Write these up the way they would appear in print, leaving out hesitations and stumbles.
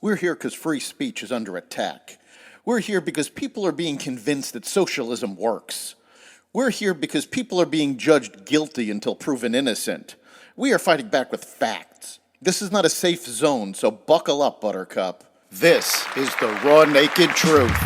We're here because free speech is under attack. We're here because people are being convinced that socialism works. We're here because people are being judged guilty until proven innocent. We are fighting back with facts. This is not a safe zone, so buckle up, Buttercup. This is the raw, naked truth.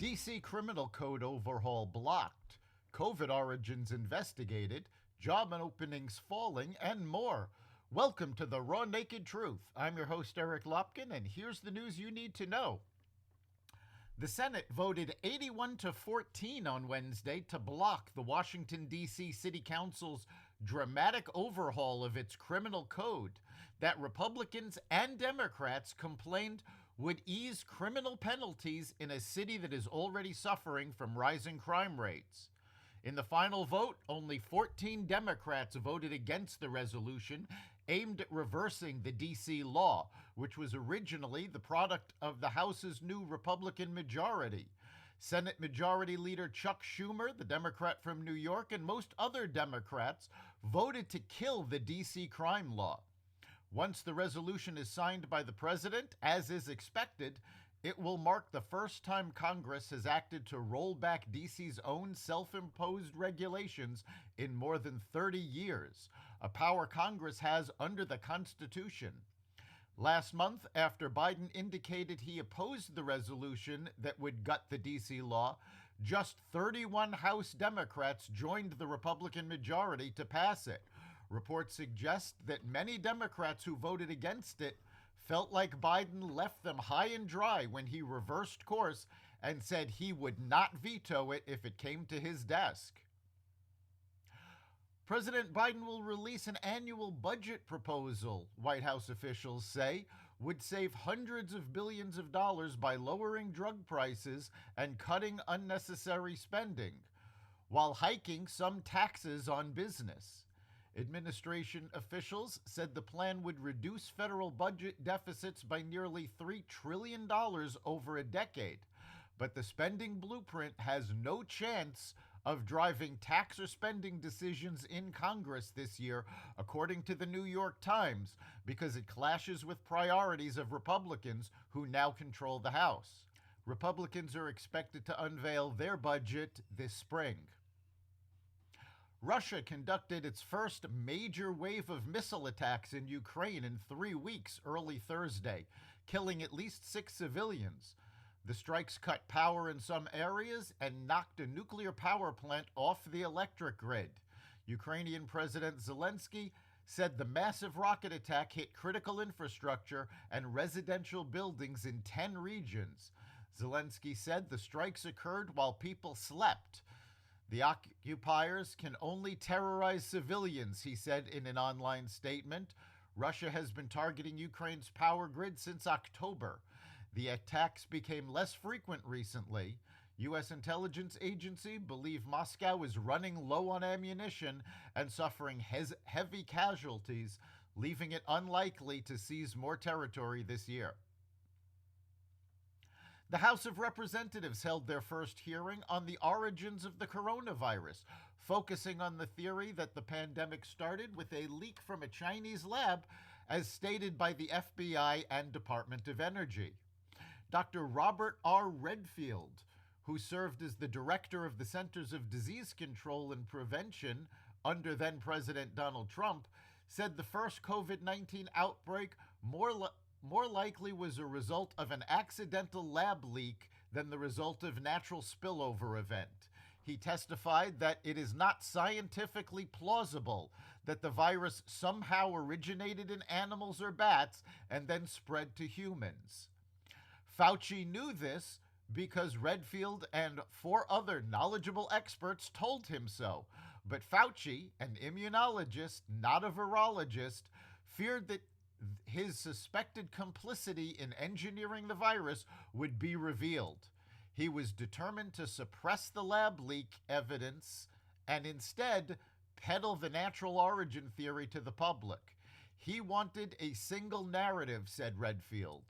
DC Criminal Code overhaul blocked, COVID origins investigated, job openings falling, and more. Welcome to the Raw Naked Truth. I'm your host, Eric Lopkin, and here's the news you need to know. The Senate voted 81-14 on Wednesday to block the Washington, D.C. City Council's dramatic overhaul of its criminal code that Republicans and Democrats complained would ease criminal penalties in a city that is already suffering from rising crime rates. In the final vote, only 14 Democrats voted against the resolution aimed at reversing the D.C. law, which was originally the product of the House's new Republican majority. Senate Majority Leader Chuck Schumer, the Democrat from New York, and most other Democrats voted to kill the D.C. crime law. Once the resolution is signed by the president, as is expected, it will mark the first time Congress has acted to roll back D.C.'s own self-imposed regulations in more than 30 years, a power Congress has under the Constitution. Last month, after Biden indicated he opposed the resolution that would gut the D.C. law, just 31 House Democrats joined the Republican majority to pass it. Reports suggest that many Democrats who voted against it felt like Biden left them high and dry when he reversed course and said he would not veto it if it came to his desk. President Biden will release an annual budget proposal, White House officials say, would save hundreds of billions of dollars by lowering drug prices and cutting unnecessary spending, while hiking some taxes on business. Administration officials said the plan would reduce federal budget deficits by nearly $3 trillion over a decade, but the spending blueprint has no chance of driving tax or spending decisions in Congress this year, according to the New York Times, because it clashes with priorities of Republicans who now control the House. Republicans are expected to unveil their budget this spring. Russia conducted its first major wave of missile attacks in Ukraine in 3 weeks early Thursday, killing at least 6 civilians. The strikes cut power in some areas and knocked a nuclear power plant off the electric grid. Ukrainian President Zelensky said the massive rocket attack hit critical infrastructure and residential buildings in 10 regions. Zelensky said the strikes occurred while people slept. The occupiers can only terrorize civilians, he said in an online statement. Russia has been targeting Ukraine's power grid since October. The attacks became less frequent recently. U.S. intelligence agency believe Moscow is running low on ammunition and suffering heavy casualties, leaving it unlikely to seize more territory this year. The House of Representatives held their first hearing on the origins of the coronavirus, focusing on the theory that the pandemic started with a leak from a Chinese lab, as stated by the FBI and Department of Energy. Dr. Robert R. Redfield, who served as the director of the Centers of Disease Control and Prevention under then-President Donald Trump, said the first COVID-19 outbreak more likely was a result of an accidental lab leak than the result of natural spillover event. He testified that it is not scientifically plausible that the virus somehow originated in animals or bats and then spread to humans. Fauci knew this because Redfield and 4 other knowledgeable experts told him so. But Fauci, an immunologist, not a virologist, feared that his suspected complicity in engineering the virus would be revealed. He was determined to suppress the lab leak evidence and instead peddle the natural origin theory to the public. He wanted a single narrative, said Redfield.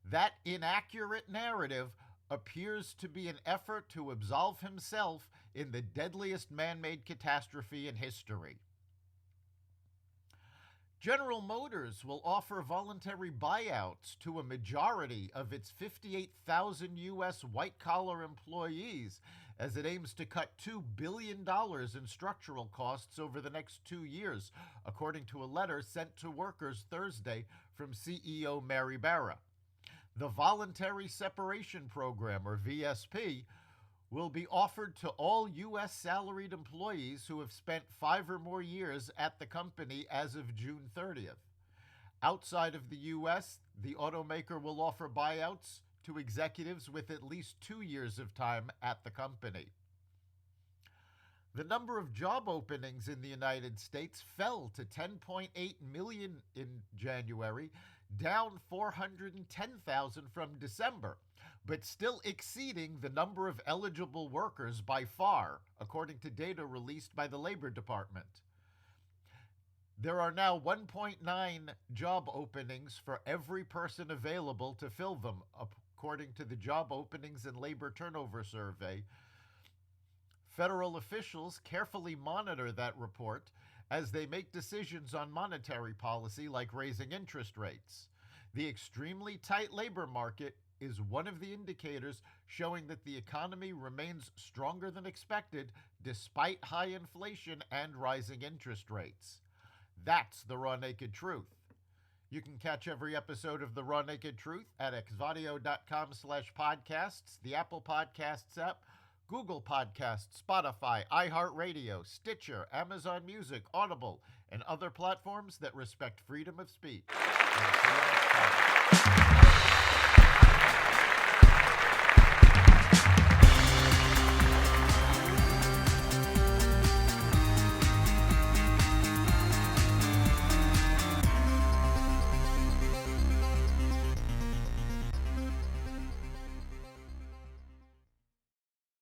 That inaccurate narrative appears to be an effort to absolve himself in the deadliest man-made catastrophe in history. General Motors will offer voluntary buyouts to a majority of its 58,000 U.S. white-collar employees as it aims to cut $2 billion in structural costs over the next 2 years, according to a letter sent to workers Thursday from CEO Mary Barra. The Voluntary Separation Program, or VSP, will be offered to all U.S. salaried employees who have spent 5 or more years at the company as of June 30th. Outside of the U.S., the automaker will offer buyouts to executives with at least 2 years of time at the company. The number of job openings in the United States fell to 10.8 million in January, down 410,000 from December, but still exceeding the number of eligible workers by far, according to data released by the Labor Department. There are now 1.9 job openings for every person available to fill them, according to the Job Openings and Labor Turnover Survey. Federal officials carefully monitor that report as they make decisions on monetary policy like raising interest rates. The extremely tight labor market is one of the indicators showing that the economy remains stronger than expected despite high inflation and rising interest rates. That's the Raw Naked Truth. You can catch every episode of The Raw Naked Truth at xvadio.com/podcasts, the Apple Podcasts app, Google Podcasts, Spotify, iHeartRadio, Stitcher, Amazon Music, Audible, and other platforms that respect freedom of speech. And see you next time.